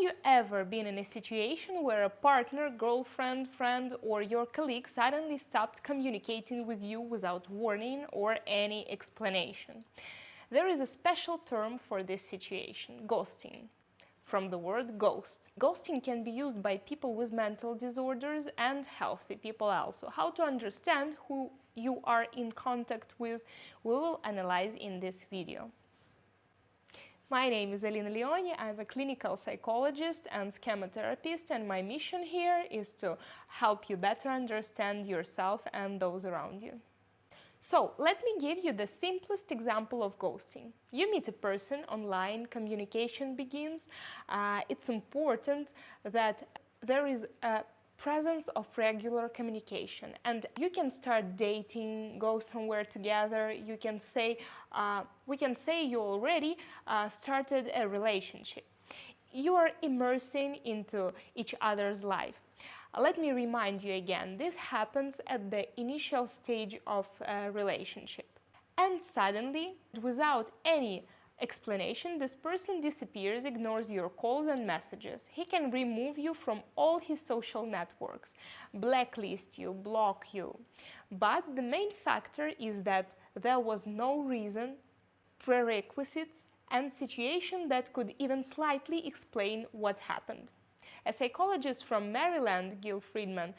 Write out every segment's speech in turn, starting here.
you ever been in a situation where a partner, girlfriend, friend, or your colleague suddenly stopped communicating with you without warning or any explanation? There is a special term for this situation: ghosting, from the word ghost. Ghosting can be used by people with mental disorders and healthy people also. How to understand who you are in contact with, we will analyze in this video. My name is Alina Leoni. I'm a clinical psychologist and schematherapist, and my mission here is to help you better understand yourself and those around you. So, let me give you the simplest example of ghosting. You meet a person online, communication begins. It's important that there is a presence of regular communication, and you can start dating, go somewhere together. You can say, we can say you already started a relationship. You are immersing into each other's life. Let me remind you again, this happens at the initial stage of a relationship. And suddenly, without any explanation, this person disappears, ignores your calls and messages. He can remove you from all his social networks, blacklist you, block you. But the main factor is that there was no reason, prerequisites, and situation that could even slightly explain what happened. A psychologist from Maryland, Gil Friedman,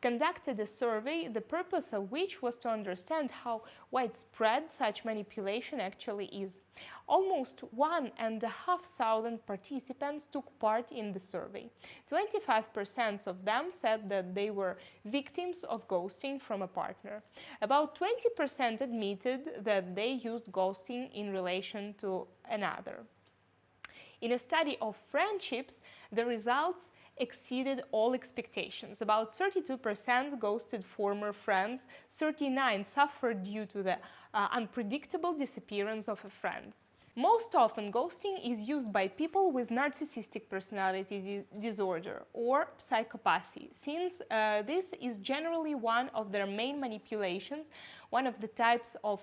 conducted a survey, the purpose of which was to understand how widespread such manipulation actually is. Almost 1,500 participants took part in the survey. 25% of them said that they were victims of ghosting from a partner. About 20% admitted that they used ghosting in relation to another. In a study of friendships, the results exceeded all expectations. About 32% ghosted former friends, 39% suffered due to the unpredictable disappearance of a friend. Most often, ghosting is used by people with narcissistic personality disorder or psychopathy, since this is generally one of their main manipulations, one of the types of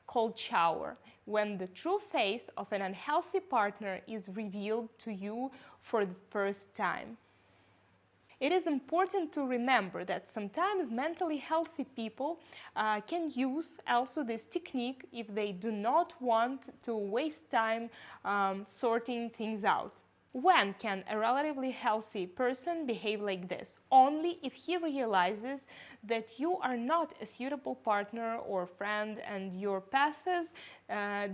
cold shower, when the true face of an unhealthy partner is revealed to you for the first time. It is important to remember that sometimes mentally healthy people can use also this technique if they do not want to waste time sorting things out. When can a relatively healthy person behave like this? Only if he realizes that you are not a suitable partner or friend and your paths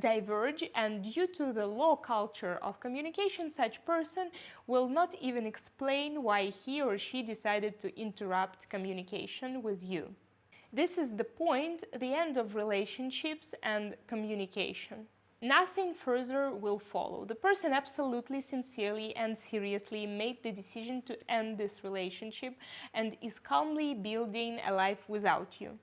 diverge, and due to the low culture of communication, such person will not even explain why he or she decided to interrupt communication with you. This is the point, the end of relationships and communication. Nothing further will follow. The person absolutely sincerely and seriously made the decision to end this relationship and is calmly building a life without you.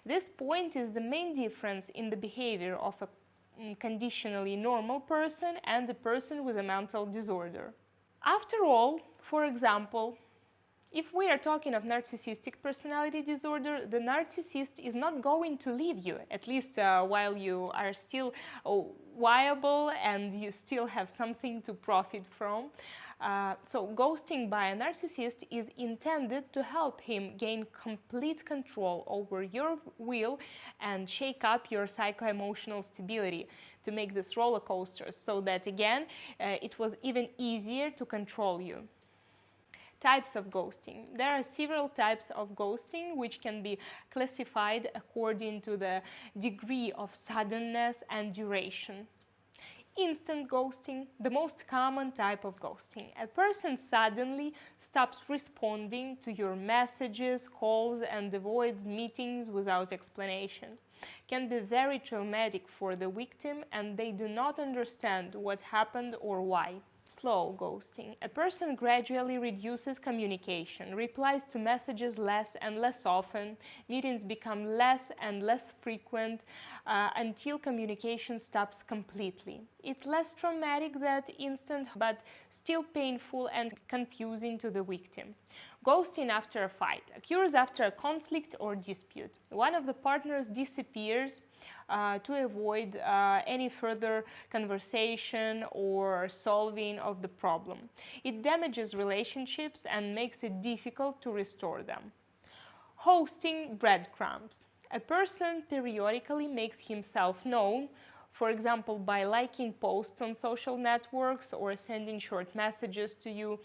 This point is the main difference in the behavior of a conditionally normal person and a person with a mental disorder. After all, for example, if we are talking of narcissistic personality disorder, the narcissist is not going to leave you, at least while you are still viable and you still have something to profit from. So ghosting by a narcissist is intended to help him gain complete control over your will and shake up your psycho-emotional stability to make this roller coaster, so that again it was even easier to control you. Types of ghosting. There are several types of ghosting which can be classified according to the degree of suddenness and duration. Instant ghosting, the most common type of ghosting. A person suddenly stops responding to your messages, calls, and avoids meetings without explanation. Can be very traumatic for the victim, and they do not understand what happened or why. Slow ghosting. A person gradually reduces communication, replies to messages less and less often, meetings become less and less frequent until communication stops completely. It's less traumatic than instant, but still painful and confusing to the victim. Ghosting after a fight occurs after a conflict or dispute. One of the partners disappears to avoid any further conversation or solving of the problem. It damages relationships and makes it difficult to restore them. Hosting breadcrumbs. A person periodically makes himself known, for example, by liking posts on social networks or sending short messages to you.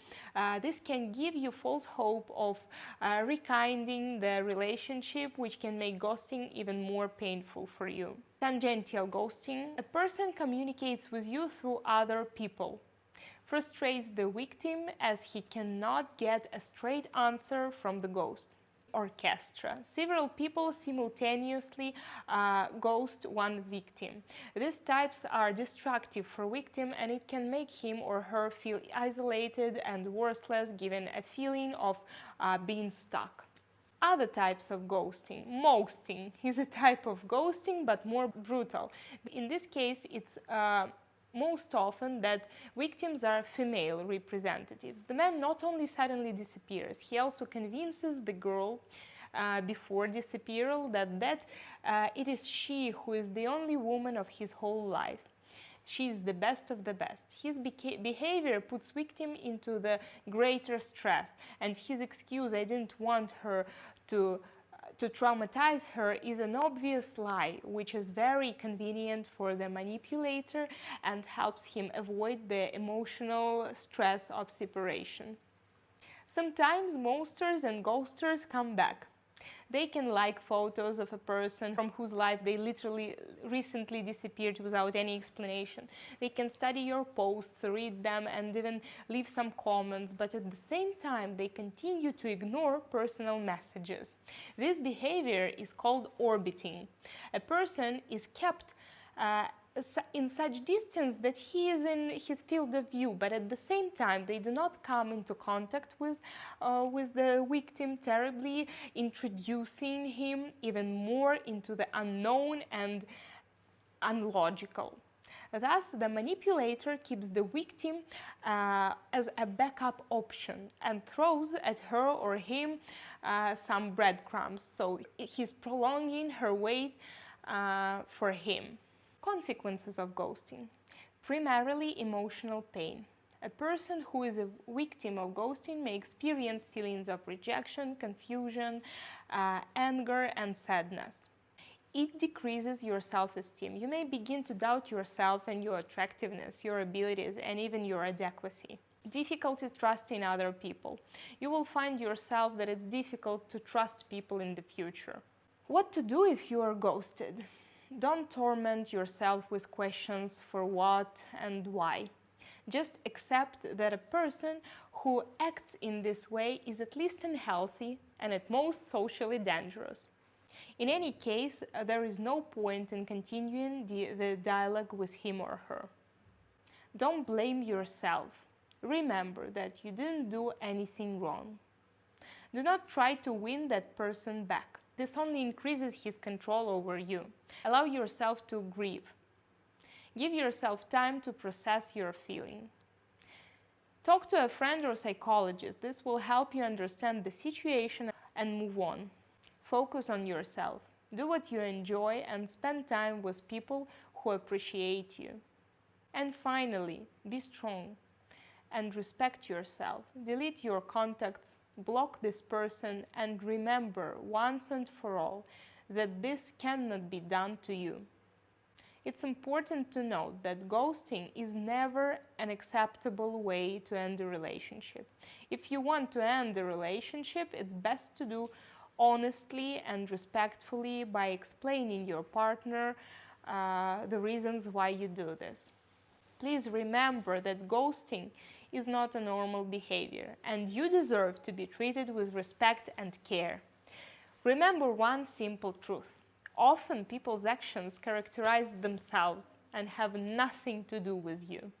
This can give you false hope of rekindling the relationship, which can make ghosting even more painful for you. Tangential ghosting. A person communicates with you through other people. Frustrates the victim as he cannot get a straight answer from the ghost. Orchestra. Several people simultaneously ghost one victim. These types are destructive for victim, and it can make him or her feel isolated and worthless, given a feeling of being stuck. Other types of ghosting. Mosting is a type of ghosting, but more brutal. In this case, it's most often that victims are female representatives. The man not only suddenly disappears, he also convinces the girl before disappearal that it is she who is the only woman of his whole life. She is the best of the best. His behavior puts victim into the greater stress, and his excuse, "I didn't want her to traumatize her," is an obvious lie, which is very convenient for the manipulator and helps him avoid the emotional stress of separation. Sometimes monsters and ghosters come back. They can like photos of a person from whose life they literally recently disappeared without any explanation. They can study your posts, read them, and even leave some comments, but at the same time they continue to ignore personal messages. This behavior is called orbiting. A person is kept in such distance that he is in his field of view, but at the same time they do not come into contact with the victim, terribly introducing him even more into the unknown and unlogical. Thus, the manipulator keeps the victim as a backup option and throws at her or him some breadcrumbs, so he's prolonging her wait for him. Consequences of ghosting. Primarily emotional pain. A person who is a victim of ghosting may experience feelings of rejection, confusion, anger, and sadness. It decreases your self-esteem. You may begin to doubt yourself and your attractiveness, your abilities, and even your adequacy. Difficulty trusting other people. You will find yourself that it's difficult to trust people in the future. What to do if you are ghosted? Don't torment yourself with questions for what and why. Just accept that a person who acts in this way is at least unhealthy and at most socially dangerous. In any case, there is no point in continuing the dialogue with him or her. Don't blame yourself. Remember that you didn't do anything wrong. Do not try to win that person back. This only increases his control over you. Allow yourself to grieve. Give yourself time to process your feeling. Talk to a friend or psychologist. This will help you understand the situation and move on. Focus on yourself. Do what you enjoy and spend time with people who appreciate you. And finally, be strong and respect yourself. Delete your contacts, block this person, and remember once and for all that this cannot be done to you. It's important to note that ghosting is never an acceptable way to end a relationship. If you want to end a relationship, it's best to do honestly and respectfully by explaining your partner the reasons why you do this. Please remember that ghosting is not a normal behavior, and you deserve to be treated with respect and care. Remember one simple truth. Often people's actions characterize themselves and have nothing to do with you.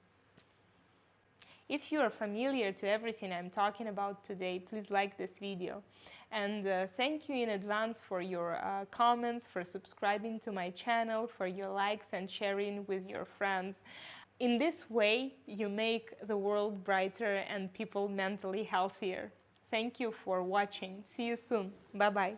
If you are familiar to everything I'm talking about today, please like this video. And thank you in advance for your comments, for subscribing to my channel, for your likes and sharing with your friends. In this way, you make the world brighter and people mentally healthier. Thank you for watching. See you soon. Bye bye.